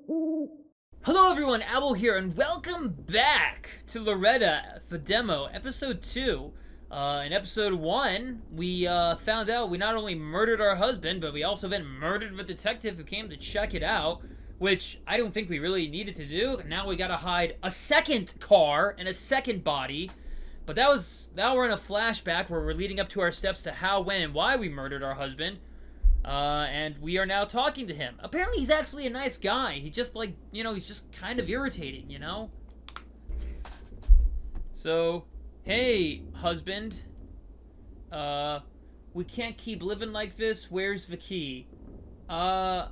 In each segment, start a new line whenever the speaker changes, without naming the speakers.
Hello everyone, Owl here, and welcome back to Loretta, the demo, episode 2. In episode 1, we found out we not only murdered our husband, but we also then murdered the detective who came to check it out, which I don't think we really needed to do. Now we gotta hide a second car and a second body. But now we're in a flashback where we're leading up to our steps to how, when, and why we murdered our husband. And we are now talking to him. Apparently he's actually a nice guy. He just, he's just kind of irritating, you know? So, hey, husband. We can't keep living like this. Where's the key? Yeah,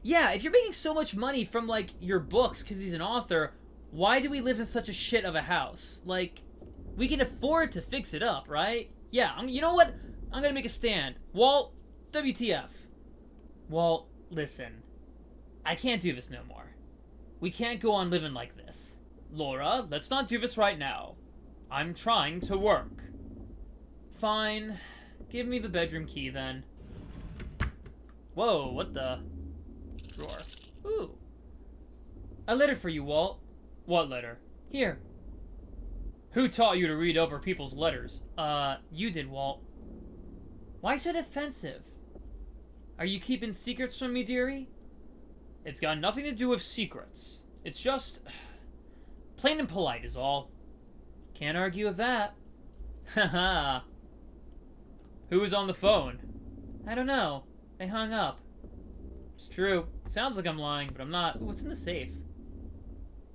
if you're making so much money from, your books because he's an author, why do we live in such a shit of a house? We can afford to fix it up, right? Yeah, you know what? I'm gonna make a stand. Walt, WTF. Walt, listen. I can't do this no more. We can't go on living like this. Laura, let's not do this right now. I'm trying to work. Fine. Give me the bedroom key, then. Whoa, what the? Drawer. Ooh. A letter for you, Walt. What letter? Here. Who taught you to read over people's letters? You did, Walt. Why so defensive? Are you keeping secrets from me, dearie? It's got nothing to do with secrets. It's just plain and polite is all. Can't argue with that. Haha. Who was on the phone? I don't know. They hung up. It's true. Sounds like I'm lying, but I'm not. Ooh, what's in the safe?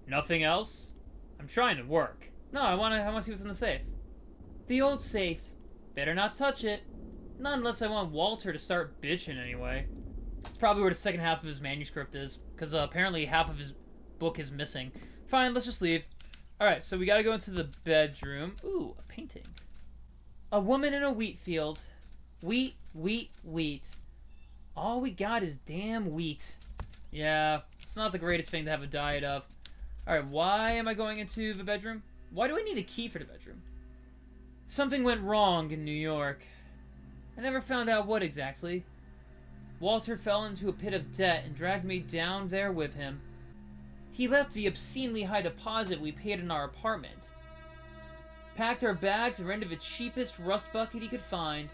Nothing else? I'm trying to work. No, I want to see what's in the safe. The old safe. Better not touch it. Not unless I want Walter to start bitching anyway. It's probably where the second half of his manuscript is, because apparently half of his book is missing. Fine, let's just leave. Alright, so we gotta go into the bedroom. Ooh, a painting. A woman in a wheat field. Wheat, wheat, wheat. All we got is damn wheat. Yeah, it's not the greatest thing to have a diet of. Alright, why am I going into the bedroom? Why do I need a key for the bedroom? Something went wrong in New York. I never found out what exactly. Walter fell into a pit of debt and dragged me down there with him. He left the obscenely high deposit we paid in our apartment. Packed our bags and rented the cheapest rust bucket he could find.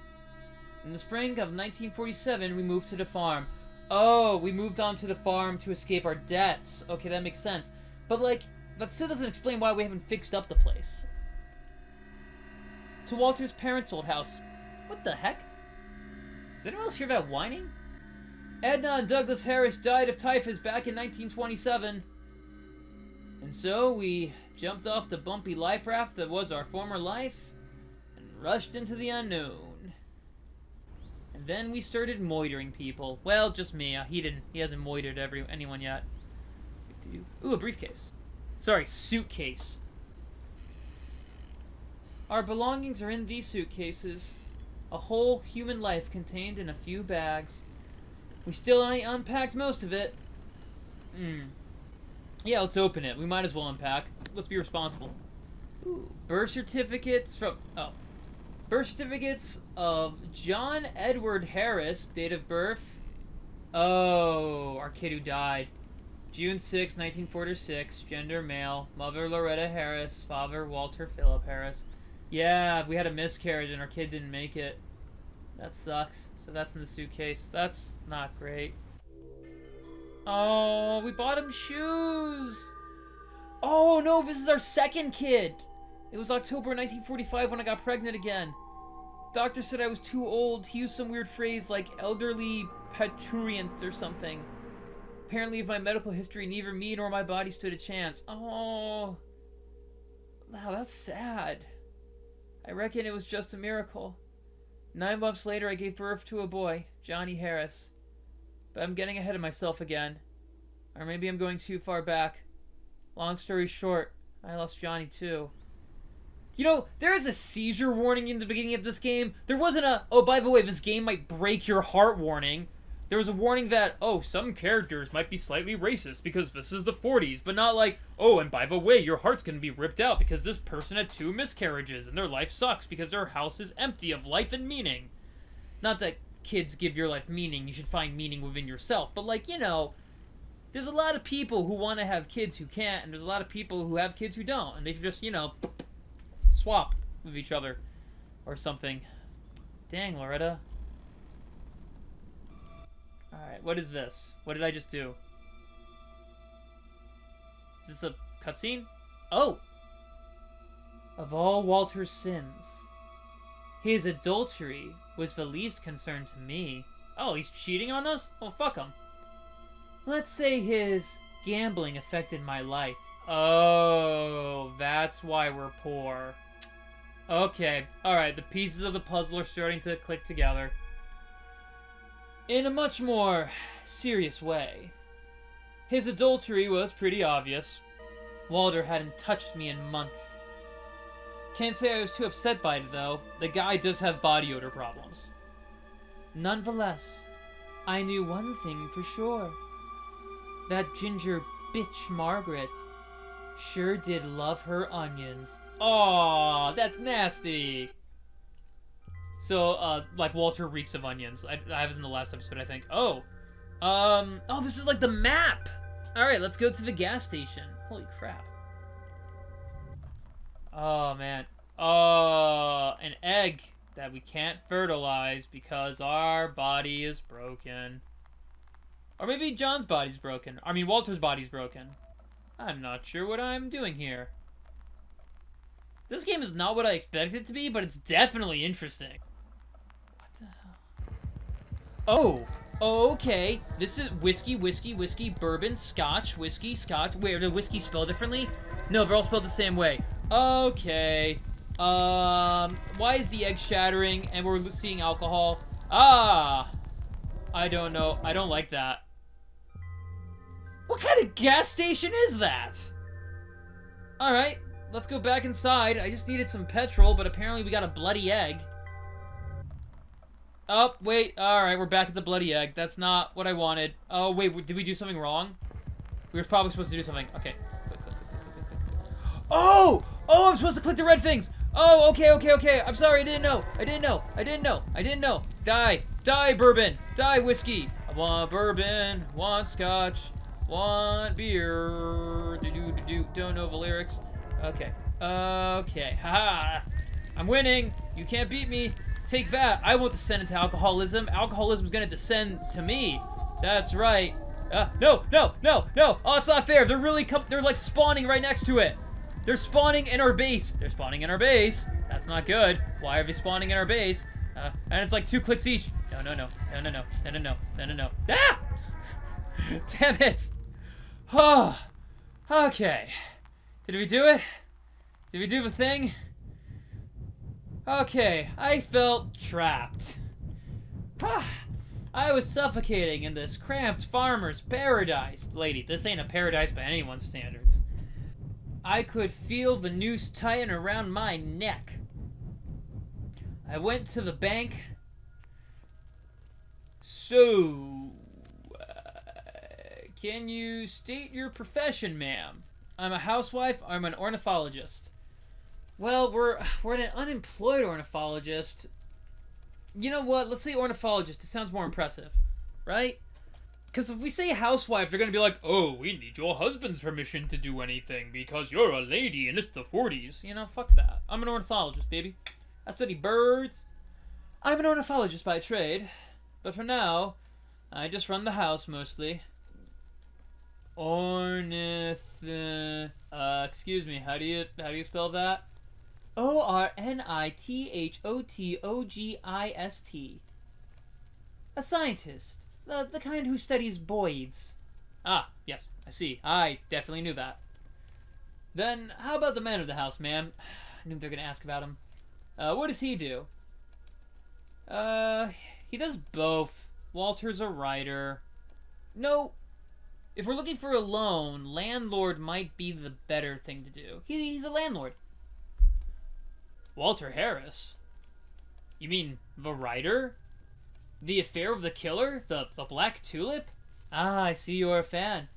In the spring of 1947, we moved to the farm. Oh, we moved on to the farm to escape our debts. Okay, that makes sense. But, that still doesn't explain why we haven't fixed up the place. To Walter's parents' old house. What the heck? Does anyone else hear that whining? Edna and Douglas Harris died of typhus back in 1927. And so we jumped off the bumpy life raft that was our former life and rushed into the unknown. And then we started moitering people. Well, just me. He hasn't moitered anyone yet. Ooh, a briefcase. Sorry, suitcase. Our belongings are in these suitcases. A whole human life contained in a few bags. We still ain't unpacked most of it. Yeah, let's open it. We might as well unpack. Let's be responsible. Ooh, birth certificates of John Edward Harris, date of birth. Oh, our kid who died. June 6, 1946, gender male, mother Loretta Harris, father Walter Philip Harris. Yeah, we had a miscarriage and our kid didn't make it. That sucks. So that's in the suitcase. That's not great. Oh, we bought him shoes. Oh no, this is our second kid. It was October 1945 when I got pregnant again. Doctor said I was too old. He used some weird phrase like elderly peturient or something. Apparently, of my medical history, neither me nor my body stood a chance. Oh. Wow, that's sad. I reckon it was just a miracle. 9 months later, I gave birth to a boy, Johnny Harris. But I'm getting ahead of myself again. Or maybe I'm going too far back. Long story short, I lost Johnny too. You know, there is a seizure warning in the beginning of this game. There wasn't a, oh, by the way, this game might break your heart warning. There was a warning that, oh, some characters might be slightly racist because this is the 40s, but not like, oh, and by the way, your heart's gonna be ripped out because this person had 2 miscarriages and their life sucks because their house is empty of life and meaning. Not that kids give your life meaning, you should find meaning within yourself, but like, you know, There's a lot of people who want to have kids who can't, and there's a lot of people who have kids who don't, and they should just, you know, swap with each other or something. Dang, Loretta. Alright, what is this? What did I just do? Is this a cutscene? Oh! Of all Walter's sins, his adultery was the least concern to me. Oh, he's cheating on us? Oh, fuck him. Let's say his gambling affected my life. Oh, that's why we're poor. Okay, alright, the pieces of the puzzle are starting to click together. In a much more serious way. His adultery was pretty obvious. Walter hadn't touched me in months. Can't say I was too upset by it, though. The guy does have body odor problems. Nonetheless, I knew one thing for sure. That ginger bitch Margaret sure did love her onions. Aw, that's nasty! So, like, Walter reeks of onions. I was in the last episode, I think. Oh! Oh, this is like the map! Alright, let's go to the gas station. Holy crap. Oh, man. Oh, an egg that we can't fertilize because our body is broken. Or maybe John's body's broken. I mean, Walter's body's broken. I'm not sure what I'm doing here. This game is not what I expected it to be, but it's definitely interesting. What the hell? Oh, okay. This is whiskey, whiskey, whiskey, bourbon, scotch, whiskey, scotch. Wait, are the whiskey spelled differently? No, they're all spelled the same way. Okay. Why is the egg shattering and we're seeing alcohol? Ah! I don't know. I don't like that. What kind of gas station is that? Alright, let's go back inside. I just needed some petrol, but apparently we got a bloody egg. Oh, wait. Alright, we're back at the bloody egg. That's not what I wanted. Oh, wait. Did we do something wrong? We were probably supposed to do something. Okay. Click, click, click, click, click, click. Oh! Oh, I'm supposed to click the red things. Oh, okay, okay, okay. I'm sorry. I didn't know. I didn't know. I didn't know. I didn't know. Die. Die, bourbon. Die, whiskey. I want bourbon. Want scotch. Want beer. Do-do-do-do. Don't know the lyrics. Okay. Okay. Haha. I'm winning. You can't beat me. Take that. I won't descend into alcoholism. Alcoholism's gonna descend to me. That's right. No, no, no, no. Oh, it's not fair. They're really they're like spawning right next to it. They're spawning in our base. They're spawning in our base. That's not good. Why are they spawning in our base? And it's like 2 clicks each. No, no, no. No, no, no. No, no, no. No, no, no. Ah! Damn it. Oh. Okay. Did we do it? Did we do the thing? Okay, I felt trapped. I was suffocating in this cramped farmer's paradise. Lady, this ain't a paradise by anyone's standards. I could feel the noose tighten around my neck. I went to the bank. So, can you state your profession, ma'am? I'm a housewife. I'm an ornithologist. Well, we're an unemployed ornithologist. You know what? Let's say ornithologist. It sounds more impressive, right? Because if we say housewife, they're going to be like, oh, we need your husband's permission to do anything because you're a lady and it's the 40s. You know, fuck that. I'm an ornithologist, baby. I study birds. I'm an ornithologist by trade. But for now, I just run the house mostly. Excuse me, how do you spell that? ornithotogist. A scientist. The kind who studies boids. Ah, yes, I see. I definitely knew that. Then, how about the man of the house, ma'am? I knew they were going to ask about him. What does he do? He does both. Walter's a writer. No, if we're looking for a loan, landlord might be the better thing to do. He's a landlord. Walter Harris? You mean the writer? The Affair of the Killer? The Black Tulip? Ah, I see you're a fan.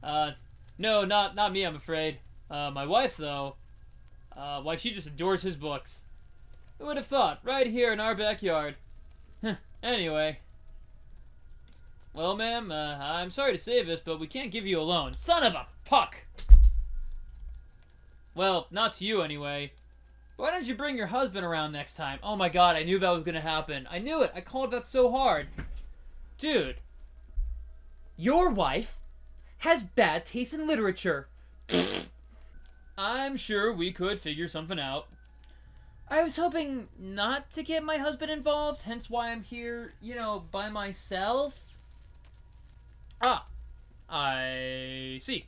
No, not me, I'm afraid. My wife, though. Why, she just adores his books. Who would have thought? Right here in our backyard. Anyway. Well, ma'am, I'm sorry to say this, but we can't give you a loan. Son of a puck! Well, not to you anyway. Why don't you bring your husband around next time? Oh my god, I knew that was gonna happen. I knew it. I called that so hard. Dude. Your wife has bad taste in literature. I'm sure we could figure something out. I was hoping not to get my husband involved, hence why I'm here, by myself. Ah, I see.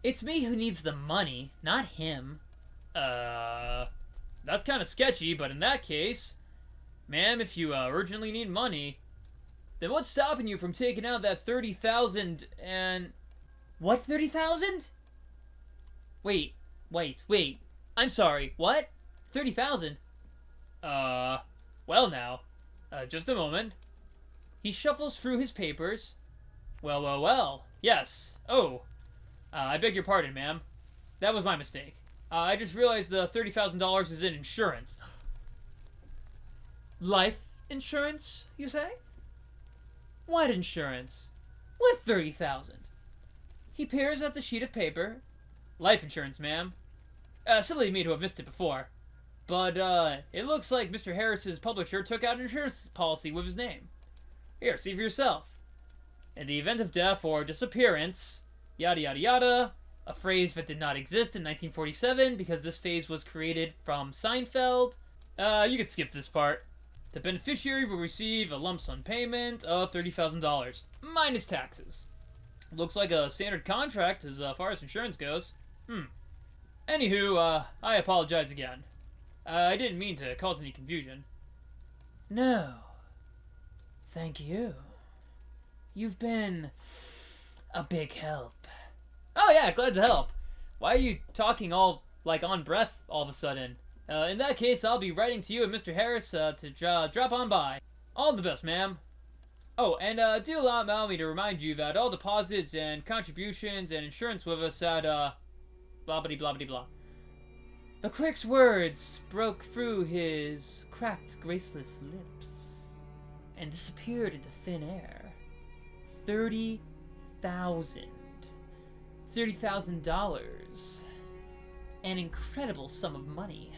It's me who needs the money, not him. That's kind of sketchy, but in that case, ma'am, if you urgently need money, then what's stopping you from taking out that 30,000 and... What 30,000? Wait. I'm sorry, what? 30,000? Well now. Just a moment. He shuffles through his papers. Well. Yes. Oh. I beg your pardon, ma'am. That was my mistake. I just realized the $30,000 is in insurance. Life insurance, you say? What insurance? With 30,000? He peers at the sheet of paper. Life insurance, ma'am. Silly of me to have missed it before. But, it looks like Mr. Harris's publisher took out an insurance policy with his name. Here, see for yourself. In the event of death or disappearance, yada yada yada, a phrase that did not exist in 1947 because this phase was created from Seinfeld. You could skip this part. The beneficiary will receive a lump sum payment of $30,000, minus taxes. Looks like a standard contract as far as insurance goes. Anywho, I apologize again. I didn't mean to cause any confusion. No. Thank you. You've been a big help. Oh yeah, glad to help. Why are you talking all, on breath all of a sudden? In that case, I'll be writing to you and Mr. Harris to drop on by. All the best, ma'am. Oh, and do allow me to remind you that all deposits and contributions and insurance with us at, blah-blah-blah-blah-blah. The clerk's words broke through his cracked, graceless lips and disappeared into thin air. $30,000. An incredible sum of money.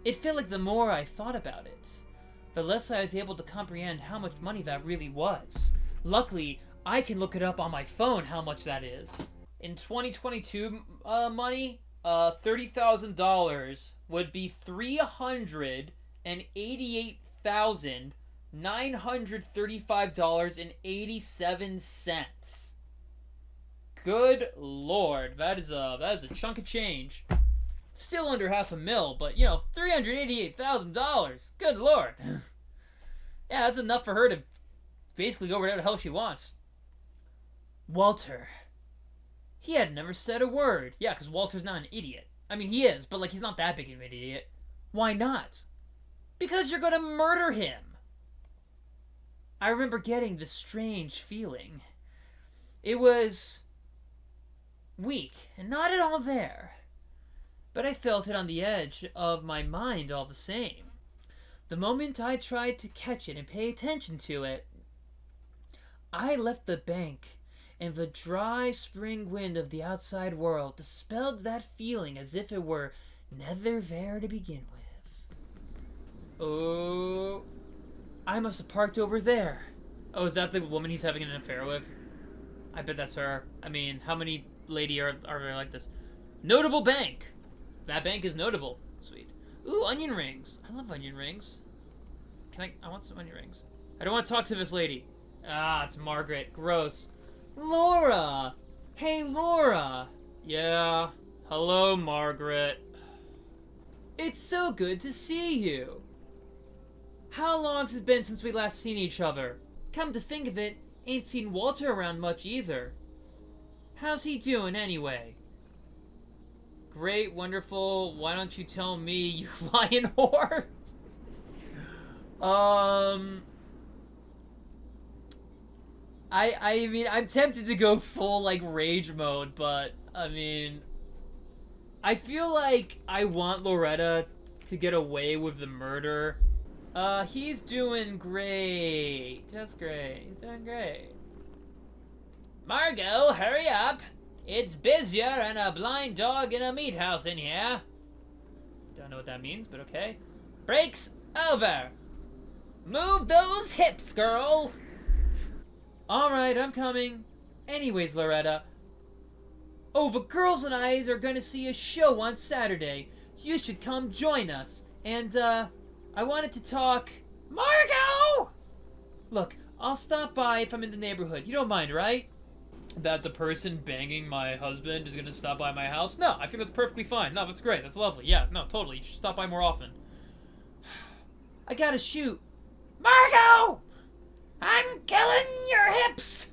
It felt like the more I thought about it, the less I was able to comprehend how much money that really was. Luckily, I can look it up on my phone how much that is. In 2022 money, $30,000 would be $388,935.87. Good lord, that is a chunk of change. Still under $500,000, but $388,000. Good lord. Yeah, that's enough for her to basically go whatever the hell she wants. Walter. He had never said a word. Yeah, because Walter's not an idiot. I mean, he is, but he's not that big of an idiot. Why not? Because you're gonna murder him. I remember getting this strange feeling. It was weak and not at all there. But I felt it on the edge of my mind all the same. The moment I tried to catch it and pay attention to it, I left the bank, and the dry spring wind of the outside world dispelled that feeling as if it were never there to begin with. Oh, I must have parked over there. Oh, is that the woman he's having an affair with? I bet that's her. I mean, how many lady are there like this? Notable bank. That bank is notable. Sweet. Ooh, onion rings. I love onion rings. I want some onion rings. I don't want to talk to this lady. Ah, it's Margaret. Gross. Laura! Hey, Laura! Yeah. Hello, Margaret. It's so good to see you. How long's it been since we last seen each other? Come to think of it, ain't seen Walter around much either. How's he doing anyway? Great, wonderful. Why don't you tell me, you lying whore? I mean, I'm tempted to go full, rage mode, but, I mean, I feel like I want Loretta to get away with the murder. He's doing great. That's great. He's doing great. Margot, hurry up. It's busier than a blind dog in a meat house in here. Don't know what that means, but okay. Break's over. Move those hips, girl. Alright, I'm coming. Anyways, Loretta. Oh, the girls and I are gonna see a show on Saturday. You should come join us. And, I wanted to talk... Margot! Look, I'll stop by if I'm in the neighborhood. You don't mind, right? That the person banging my husband is gonna stop by my house? No, I think that's perfectly fine. No, that's great. That's lovely. Yeah, no, totally. You should stop by more often. I gotta shoot. Margot! I'm killing your hips!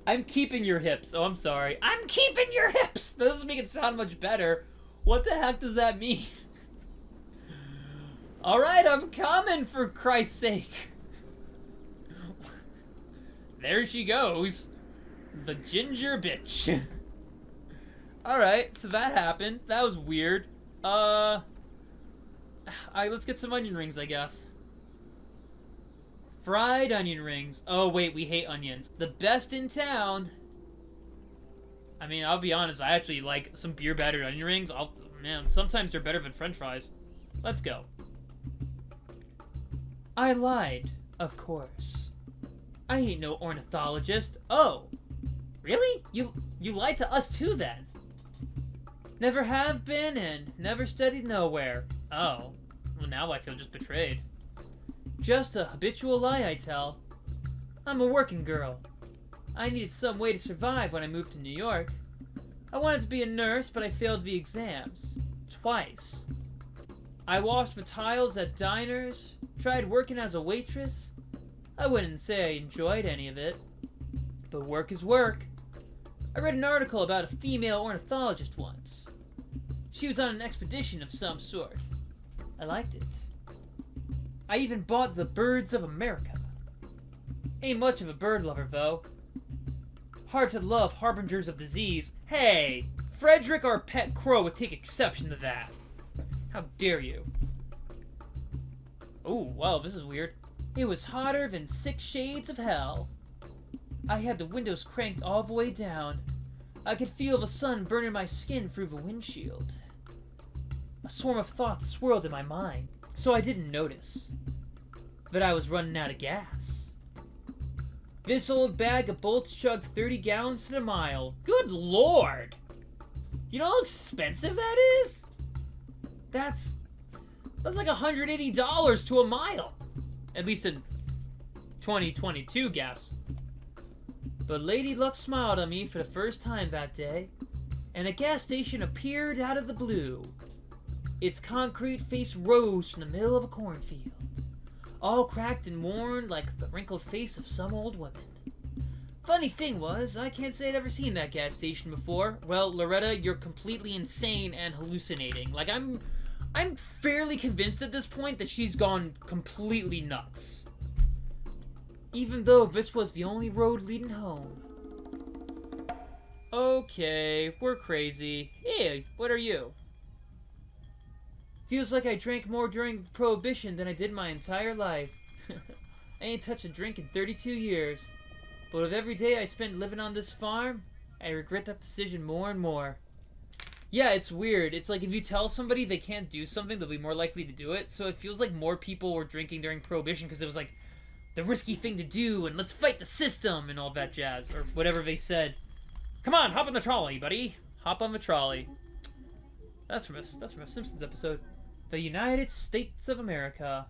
I'm keeping your hips. Oh, I'm sorry. I'm keeping your hips! That doesn't make it sound much better. What the heck does that mean? Alright, I'm coming, for Christ's sake. There she goes. The ginger bitch. Alright, so that happened. That was weird. Alright, let's get some onion rings, I guess. Fried onion rings. Oh, wait, we hate onions. The best in town. I mean, I'll be honest, I actually like some beer battered onion rings. Man, sometimes they're better than french fries. Let's go. I lied, of course. I ain't no ornithologist. Oh, really? You lied to us too, then? Never have been and never studied nowhere. Oh, well, now I feel just betrayed. Just a habitual lie, I tell. I'm a working girl. I needed some way to survive when I moved to New York. I wanted to be a nurse, but I failed the exams. Twice. I washed the tiles at diners, tried working as a waitress. I wouldn't say I enjoyed any of it. But work is work. I read an article about a female ornithologist once. She was on an expedition of some sort. I liked it. I even bought the Birds of America. Ain't much of a bird lover, though. Hard to love harbingers of disease. Hey! Frederick, our pet crow, would take exception to that. How dare you? Oh, wow, this is weird. It was hotter than 6 shades of hell. I had the windows cranked all the way down. I could feel the sun burning my skin through the windshield. A swarm of thoughts swirled in my mind, so I didn't notice that I was running out of gas. This old bag of bolts chugged 30 gallons to the mile. Good lord! You know how expensive that is? That's like $180 to a mile. At least in 2022 gas. But Lady Luck smiled on me for the first time that day, and a gas station appeared out of the blue. Its concrete face rose from the middle of a cornfield, all cracked and worn like the wrinkled face of some old woman. Funny thing was, I can't say I'd ever seen that gas station before. Well, Loretta, you're completely insane and hallucinating. Like, I'm fairly convinced at this point that she's gone completely nuts. Even though this was the only road leading home. Okay, we're crazy. Hey, what are you? Feels like I drank more during Prohibition than I did my entire life. I ain't touched a drink in 32 years. But with every day I spend living on this farm, I regret that decision more and more. Yeah, it's weird. It's like if you tell somebody they can't do something, they'll be more likely to do it. So it feels like more people were drinking during Prohibition because it was like the risky thing to do and let's fight the system and all that jazz. Or whatever they said. Come on, hop on the trolley, buddy. Hop on the trolley. That's from a Simpsons episode. The United States of America.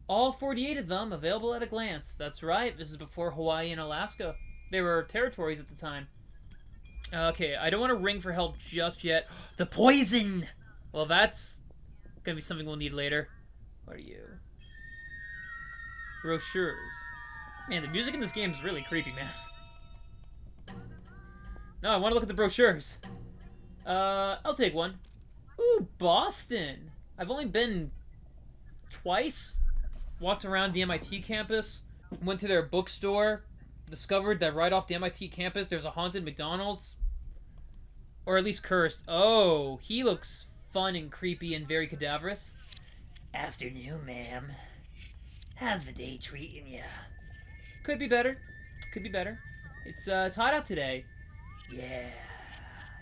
All 48 of them available at a glance. That's right, this is before Hawaii and Alaska. They were territories at the time. Okay, I don't want to ring for help just yet. The poison! Well, that's gonna be something we'll need later. What are you? Brochures. Man, the music in this game is really creepy, man. No, I want to look at the brochures. I'll take one. Ooh, Boston! I've only been twice. Walked around the MIT campus, went to their bookstore, discovered that right off the MIT campus there's a haunted McDonald's. Or at least cursed. Oh, he looks fun and creepy and very cadaverous. Afternoon, ma'am.
How's the day treating ya?
Could be better. Could be better. It's hot out today.
Yeah,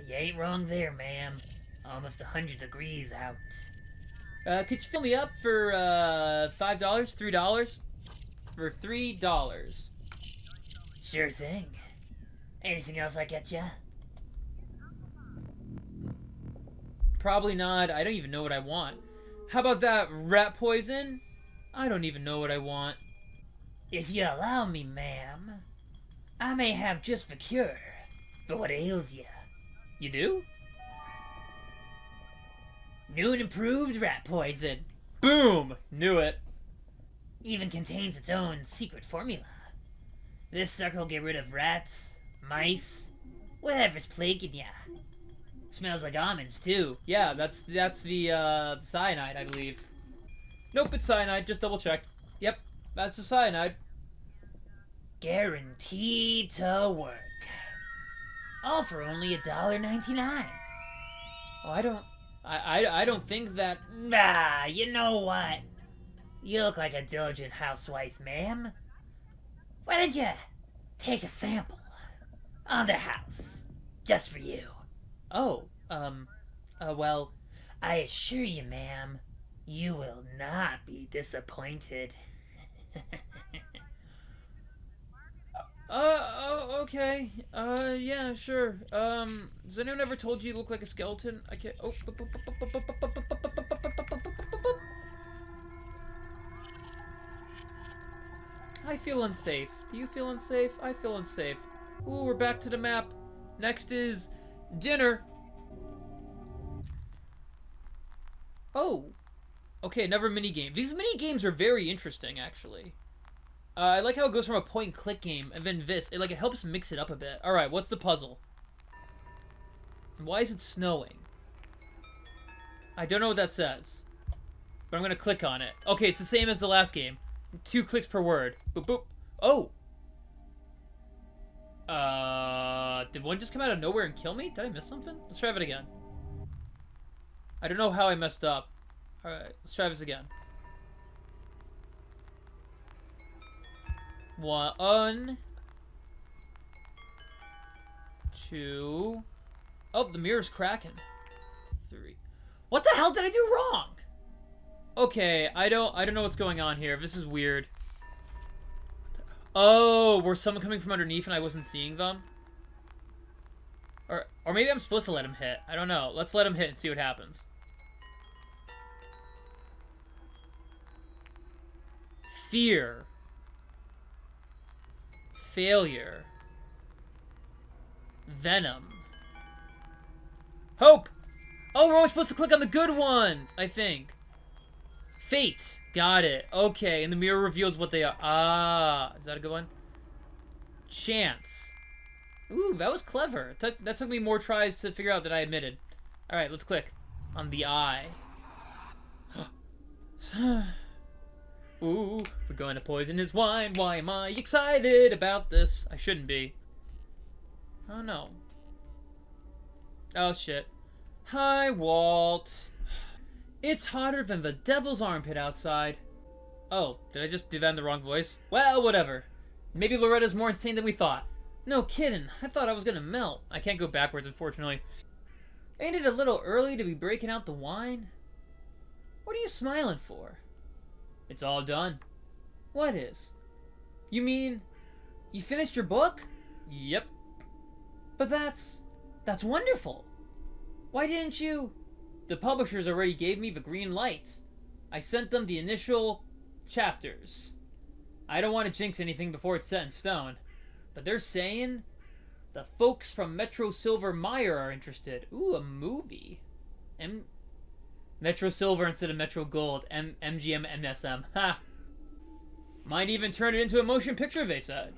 you ain't wrong there, ma'am. Almost 100 degrees out.
Could you fill me up for $5, $3? For $3.
Sure thing. Anything else I get ya?
Probably not. I don't even know what I want. How about that rat poison? I don't even know what I want.
If you allow me, ma'am, I may have just the cure. But what ails ya?
You do?
New and improved rat poison.
Boom! Knew it.
Even contains its own secret formula. This sucker will get rid of rats, mice, whatever's plaguing ya. Smells like almonds, too.
Yeah, that's the cyanide, I believe. Nope, it's cyanide. Just double checked. Yep, that's the cyanide.
Guaranteed to work. All for only $1.99.
Oh, I don't think that.
Nah, you know what? You look like a diligent housewife, ma'am. Why don't you take a sample on the house, just for you?
Oh, well.
I assure you, ma'am, you will not be disappointed.
Okay. Yeah, sure. Has anyone ever told you look like a skeleton? I can't. Oh. I feel unsafe. Do you feel unsafe? I feel unsafe. Ooh, we're back to the map. Next is dinner. Oh. Okay, another mini game. These mini games are very interesting, actually. I like how it goes from a point-and-click game, and then this. It helps mix it up a bit. Alright, what's the puzzle? And why is it snowing? I don't know what that says. But I'm gonna click on it. Okay, it's the same as the last game. 2 clicks per word. Boop, boop. Oh! Did one just come out of nowhere and kill me? Did I miss something? Let's try it again. I don't know how I messed up. Alright, let's try this again. 1, 2. Oh, the mirror's cracking. 3. What the hell did I do wrong? Okay, I don't know what's going on here. This is weird. Oh, were someone coming from underneath and I wasn't seeing them? Or maybe I'm supposed to let him hit. I don't know. Let's let him hit and see what happens. Fear. Failure. Venom. Hope! Oh, we're always supposed to click on the good ones, I think. Fate. Got it. Okay, and the mirror reveals what they are. Ah, is that a good one? Chance. Ooh, that was clever. That took me more tries to figure out than I admitted. Alright, let's click on the eye. Ooh, we're going to poison his wine. Why am I excited about this? I shouldn't be. Oh, no. Oh, shit. Hi, Walt. It's hotter than the devil's armpit outside. Oh, did I just do that in the wrong voice? Well, whatever. Maybe Loretta's more insane than we thought. No kidding. I thought I was gonna melt. I can't go backwards, unfortunately. Ain't it a little early to be breaking out the wine? What are you smiling for? It's all done. What is? You mean you finished your book? Yep. But that's wonderful. Why didn't you? The publishers already gave me the green light. I sent them the initial chapters. I don't want to jinx anything before it's set in stone. But they're saying the folks from Metro Silver Meyer are interested. Ooh, a movie. Metro Silver instead of Metro Gold. MGM MSM. Ha! Might even turn it into a motion picture, they said.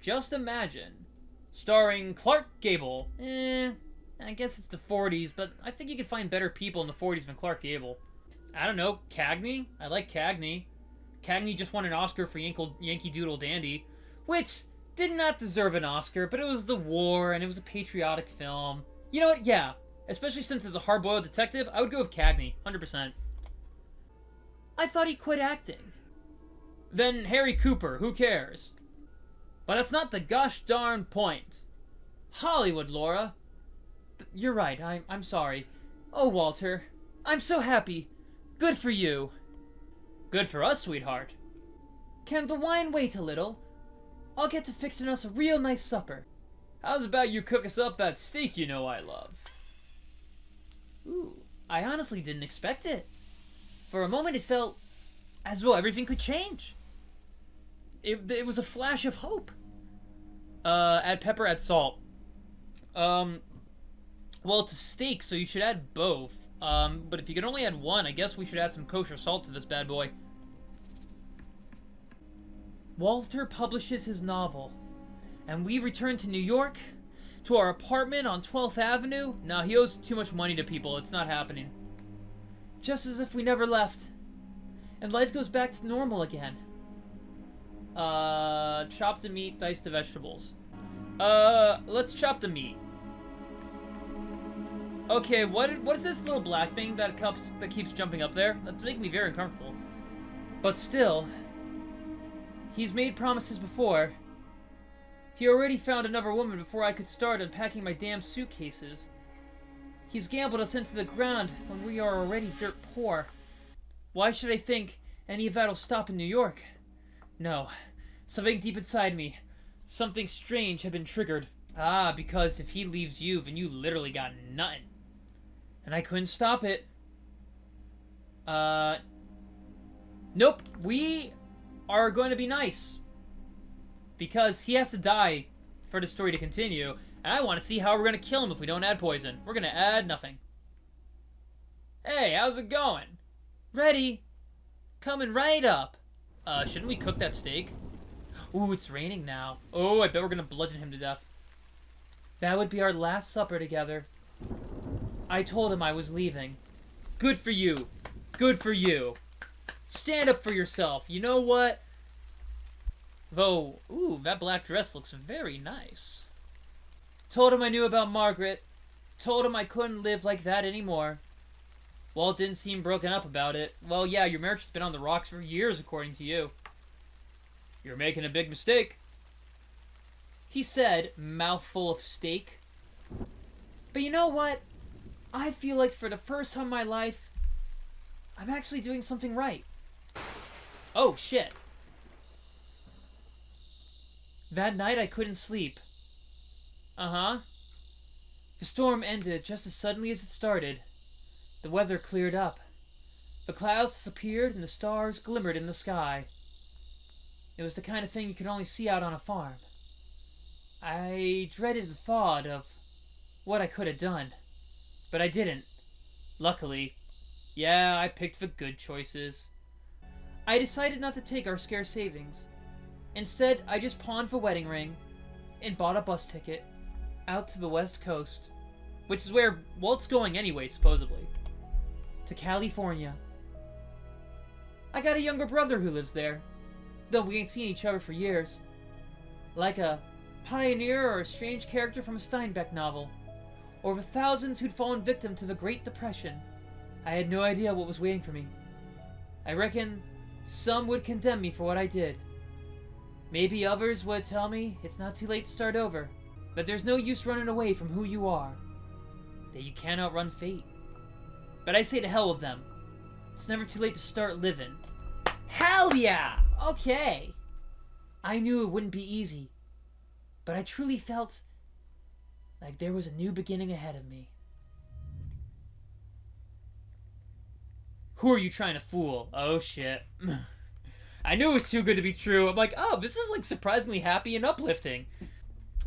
Just imagine. Starring Clark Gable. I guess it's the 40s, but I think you could find better people in the 40s than Clark Gable. I don't know, Cagney? I like Cagney. Cagney just won an Oscar for Yankee Doodle Dandy, which did not deserve an Oscar, but it was the war, and it was a patriotic film. You know what? Yeah. Especially since it's a hard-boiled detective, I would go with Cagney, 100%. I thought he quit acting. Then Harry Cooper, who cares? But that's not the gosh darn point. Hollywood, Laura. You're right, I'm sorry. Oh, Walter, I'm so happy. Good for you. Good for us, sweetheart. Can the wine wait a little? I'll get to fixing us a real nice supper. How's about you cook us up that steak you know I love? Ooh, I honestly didn't expect it. For a moment it felt as though everything could change. It was a flash of hope. Add pepper, add salt. Well, it's a steak, so you should add both. But if you can only add one, I guess we should add some kosher salt to this bad boy. Walter publishes his novel, and we return to New York, to our apartment on 12th Avenue. Nah, he owes too much money to people. It's not happening. Just as if we never left, and life goes back to normal again. Chop the meat, dice the vegetables. Let's chop the meat. Okay, what is this little black thing that keeps jumping up there? That's making me very uncomfortable. But still, he's made promises before. He already found another woman before I could start unpacking my damn suitcases. He's gambled us into the ground when we are already dirt poor. Why should I think any of that'll stop in New York? No. Something deep inside me, something strange had been triggered. Ah, because if he leaves you, then you literally got nothing. And I couldn't stop it. Nope. We are going to be nice. Because he has to die for the story to continue. And I want to see how we're going to kill him if we don't add poison. We're going to add nothing. Hey, how's it going? Ready. Coming right up. Shouldn't we cook that steak? Ooh, it's raining now. Oh, I bet we're going to bludgeon him to death. That would be our last supper together. I told him I was leaving. Good for you. Good for you. Stand up for yourself. You know what? Though, ooh, that black dress looks very nice. Told him I knew about Margaret. Told him I couldn't live like that anymore. Walt didn't seem broken up about it. Well, yeah, your marriage has been on the rocks for years, according to you. You're making a big mistake. He said, mouthful of steak. But you know what? I feel like for the first time in my life, I'm actually doing something right. Oh, shit. That night I couldn't sleep. Uh-huh. The storm ended just as suddenly as it started. The weather cleared up. The clouds disappeared and the stars glimmered in the sky. It was the kind of thing you could only see out on a farm. I dreaded the thought of what I could have done. But I didn't. Luckily. Yeah, I picked the good choices. I decided not to take our scarce savings. Instead, I just pawned the wedding ring and bought a bus ticket out to the West Coast, which is where Walt's going anyway, supposedly. To California. I got a younger brother who lives there, though we ain't seen each other for years. Like a pioneer or a strange character from a Steinbeck novel, or the thousands who'd fallen victim to the Great Depression. I had no idea what was waiting for me. I reckon some would condemn me for what I did. Maybe others would tell me it's not too late to start over, that there's no use running away from who you are, that you can't outrun fate. But I say to hell with them. It's never too late to start living. Hell yeah! Okay. I knew it wouldn't be easy, but I truly felt like there was a new beginning ahead of me. Who are you trying to fool? Oh shit. I knew it was too good to be true. I'm like, oh, this is like surprisingly happy and uplifting.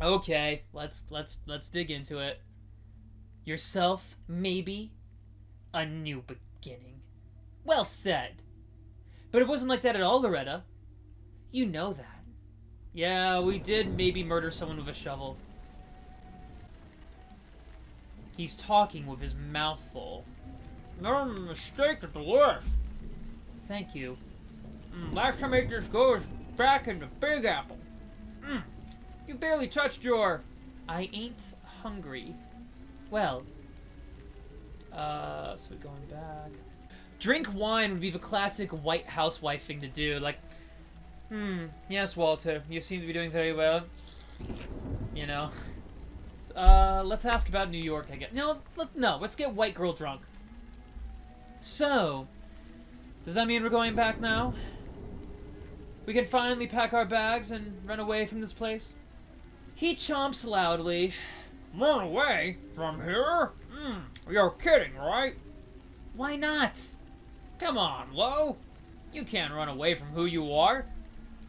Okay, let's dig into it. Yourself, maybe? A new beginning. Well said. But it wasn't like that at all, Loretta. You know that. Yeah, we did maybe murder someone with a shovel. He's talking with his mouth full. No mistake at the worst. Thank you. Last time I ate this goes back in the Big Apple. You barely touched your... I ain't hungry. Well. So going back. Drink wine would be the classic white housewife thing to do. Like, Yes, Walter. You seem to be doing very well. You know. Let's ask about New York, I guess. No, let's get white girl drunk. So, does that mean we're going back now? We can finally pack our bags and run away from this place? He chomps loudly. Run away? From here? You're kidding, right? Why not? Come on, Lo. You can't run away from who you are.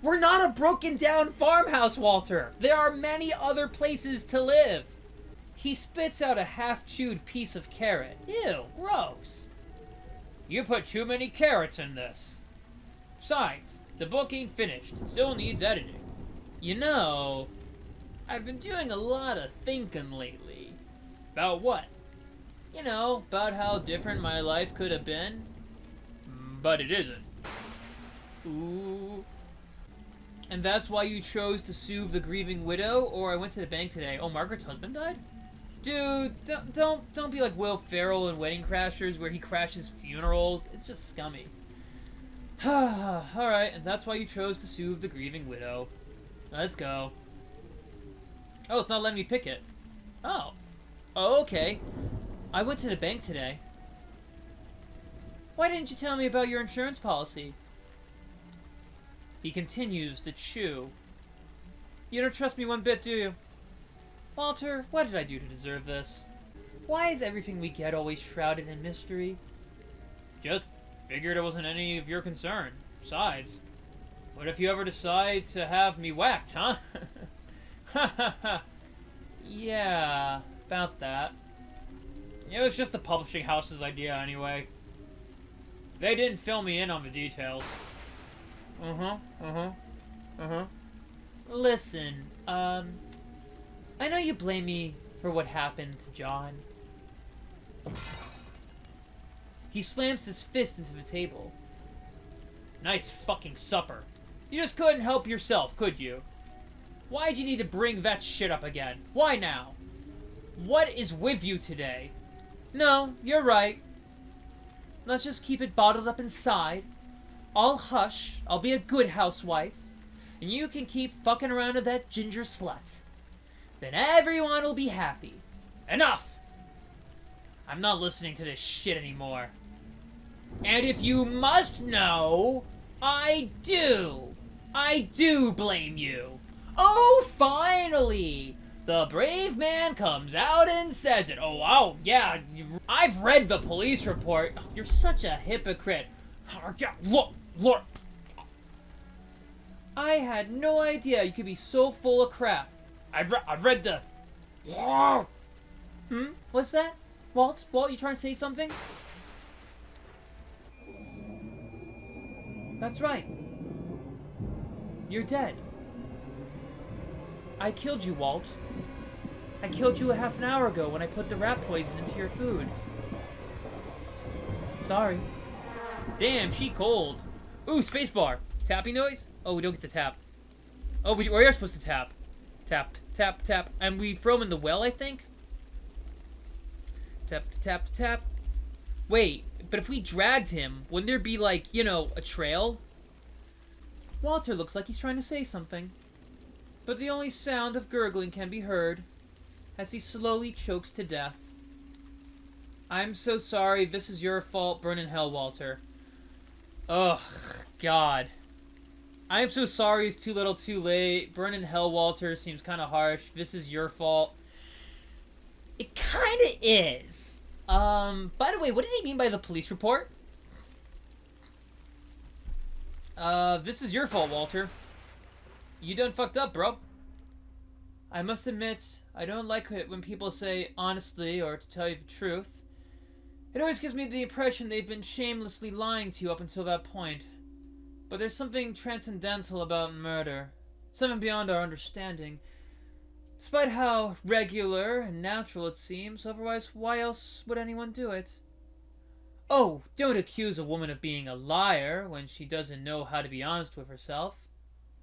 We're not a broken down farmhouse, Walter. There are many other places to live. He spits out a half-chewed piece of carrot. Ew, gross. You put too many carrots in this. Besides, the book ain't finished. It still needs editing. You know, I've been doing a lot of thinking lately. About what? You know, about how different my life could have been. But it isn't. Ooh. And that's why you chose to soothe the grieving widow? Or I went to the bank today. Oh, Margaret's husband died? Dude, don't be like Will Ferrell in Wedding Crashers where he crashes funerals. It's just scummy. Alright, and that's why you chose to soothe the grieving widow. Let's go. Oh, it's not letting me pick it. Oh. Oh, okay. I went to the bank today. Why didn't you tell me about your insurance policy? He continues to chew. You don't trust me one bit, do you? Walter, what did I do to deserve this? Why is everything we get always shrouded in mystery? Just figured it wasn't any of your concern. Besides, what if you ever decide to have me whacked, huh? Ha ha ha. Yeah, about that. It was just the publishing house's idea anyway. They didn't fill me in on the details. Listen, I know you blame me for what happened to John. He slams his fist into the table. Nice fucking supper. You just couldn't help yourself, could you? Why'd you need to bring that shit up again? Why now? What is with you today? No, you're right. Let's just keep it bottled up inside. I'll hush, I'll be a good housewife, and you can keep fucking around with that ginger slut. Then everyone will be happy. Enough! I'm not listening to this shit anymore. And if you must know, I do. I do blame you. Oh, finally! The brave man comes out and says it. Oh, yeah, I've read the police report. Oh, you're such a hypocrite. Look. I had no idea you could be so full of crap. I've read the... What's that? Walt, you trying to say something? That's right. You're dead. I killed you, Walt. I killed you a half an hour ago when I put the rat poison into your food. Sorry. Damn, she cold. Ooh, spacebar. Tapping noise? Oh, we don't get to tap. Oh, we are supposed to tap. Tap, tap, tap. And we throw him in the well, I think? Tap, tap, tap. Wait, but if we dragged him, wouldn't there be, like, you know, a trail? Walter looks like he's trying to say something. But the only sound of gurgling can be heard as he slowly chokes to death. I'm so sorry. This is your fault. Burn in hell, Walter. Ugh, God. I am so sorry. It's too little, too late. Burn in hell, Walter. Seems kind of harsh. This is your fault. It kind of is. By the way, what did he mean by the police report? This is your fault, Walter. You done fucked up, bro. I must admit, I don't like it when people say honestly or to tell you the truth. It always gives me the impression they've been shamelessly lying to you up until that point. But there's something transcendental about murder. Something beyond our understanding. Despite how regular and natural it seems, otherwise why else would anyone do it? Oh, don't accuse a woman of being a liar when she doesn't know how to be honest with herself.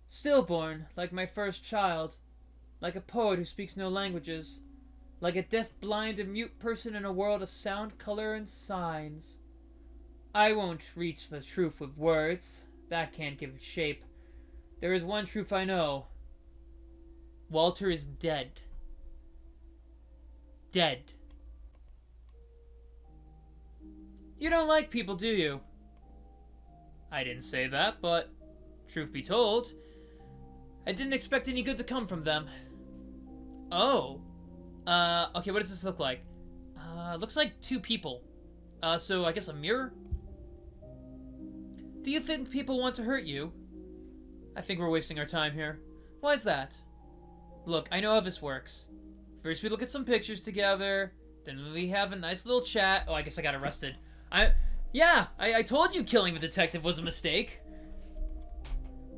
Stillborn, like my first child. Like a poet who speaks no languages. Like a deaf, blind, and mute person in a world of sound, color, and signs. I won't reach the truth with words. That can't give it shape. There is one truth I know. Walter is dead. Dead. You don't like people, do you? I didn't say that, but truth be told, I didn't expect any good to come from them. Oh. Okay, what does this look like? Looks like two people. So I guess a mirror? Do you think people want to hurt you? I think we're wasting our time here. Why is that? Look, I know how this works. First we look at some pictures together, then we have a nice little chat. Oh, I guess I got arrested. I told you killing the detective was a mistake.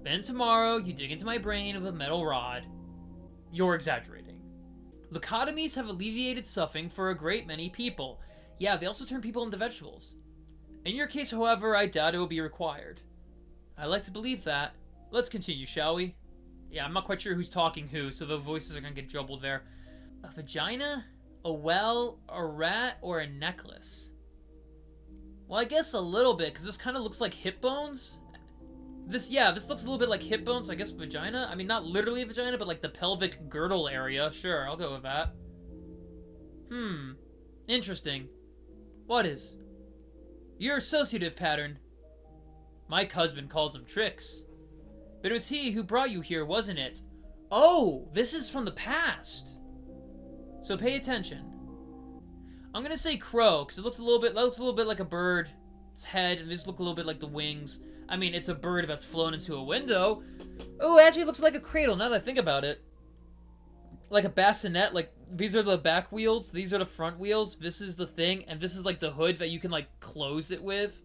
Then tomorrow, you dig into my brain with a metal rod. You're exaggerating. Lobotomies have alleviated suffering for a great many people. Yeah, they also turn people into vegetables. In your case, however, I doubt it will be required. I like to believe that. Let's continue, shall we? Yeah, I'm not quite sure who's talking who, so the voices are gonna get jumbled there. A vagina? A well? A rat? Or a necklace? Well, I guess a little bit, because this kind of looks like hip bones. This looks a little bit like hip bones, so I guess vagina? I mean, not literally a vagina, but like the pelvic girdle area. Sure, I'll go with that. Interesting. What is? Your associative pattern. Mike husband calls them tricks. But it was he who brought you here, wasn't it? Oh, this is from the past. So pay attention. I'm gonna say crow, because it looks a little bit like a bird. Its head, and this look a little bit like the wings. I mean, it's a bird that's flown into a window. Oh, it actually looks like a cradle, now that I think about it. Like a bassinet, like, these are the back wheels, these are the front wheels, this is the thing, and this is like the hood that you can like close it with.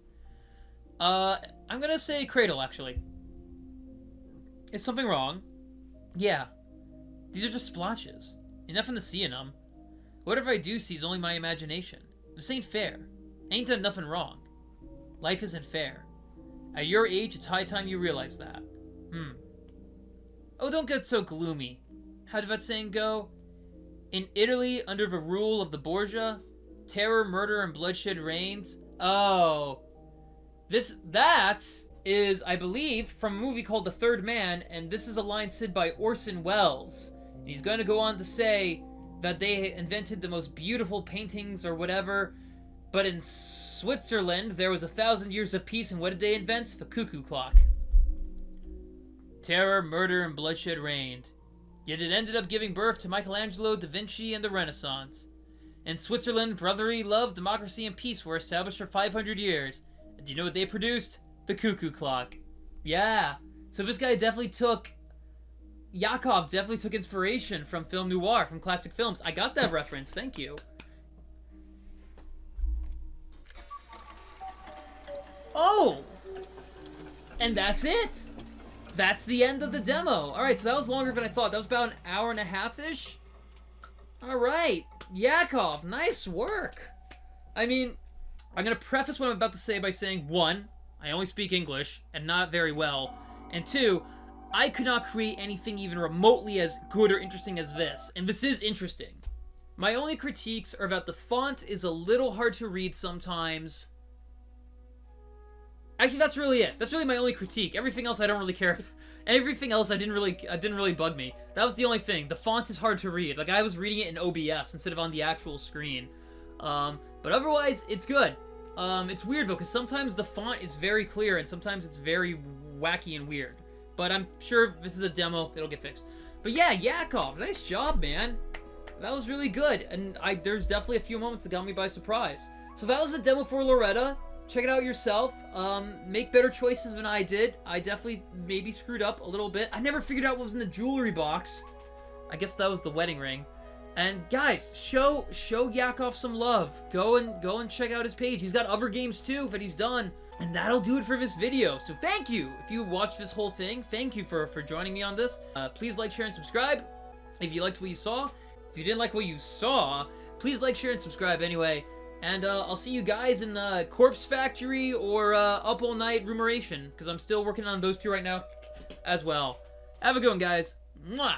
I'm gonna say cradle, actually. Is something wrong? Yeah. These are just splotches. Ain't nothing to see in them. Whatever I do see is only my imagination. This ain't fair. Ain't done nothing wrong. Life isn't fair. At your age, it's high time you realize that. Oh, don't get so gloomy. How did that saying go? In Italy, under the rule of the Borgia, terror, murder, and bloodshed reigns. Oh. That is, I believe, from a movie called The Third Man, and this is a line said by Orson Welles. And he's going to go on to say that they invented the most beautiful paintings or whatever, but in Switzerland, there was 1,000 years of peace, and what did they invent? The cuckoo clock. Terror, murder, and bloodshed reigned. Yet it ended up giving birth to Michelangelo, Da Vinci, and the Renaissance. In Switzerland, brotherly love, democracy, and peace were established for 500 years. And do you know what they produced? The cuckoo clock. Yeah. So this guy definitely took... Yakov definitely took inspiration from film noir, from classic films. I got that reference, thank you. Oh! And that's it! That's the end of the demo. Alright, so that was longer than I thought. That was about an hour and a half-ish. Alright, Yakov, nice work. I mean, I'm gonna preface what I'm about to say by saying, 1, I only speak English, and not very well. And 2, I could not create anything even remotely as good or interesting as this. And this is interesting. My only critiques are that the font is a little hard to read sometimes. Actually, that's really it. That's really my only critique. Everything else I don't really care. Everything else didn't really bug me. That was the only thing. The font is hard to read. Like, I was reading it in OBS instead of on the actual screen. But otherwise, it's good. It's weird, though, because sometimes the font is very clear, and sometimes it's very wacky and weird. But I'm sure this is a demo. It'll get fixed. But yeah, Yakov, nice job, man. That was really good. And there's definitely a few moments that got me by surprise. So that was the demo for Loretta. Check it out yourself. Make better choices than I did. I definitely maybe screwed up a little bit. I never figured out what was in the jewelry box. I guess that was the wedding ring. And guys, show Yakov some love. Go and check out his page. He's got other games too that he's done. And that'll do it for this video. So thank you. If you watched this whole thing, thank you for joining me on this. Please like, share, and subscribe if you liked what you saw. If you didn't like what you saw, please like, share, and subscribe anyway. And I'll see you guys in Corpse Factory or Up All Night Rumoration, because I'm still working on those two right now as well. Have a good one, guys. Mwah!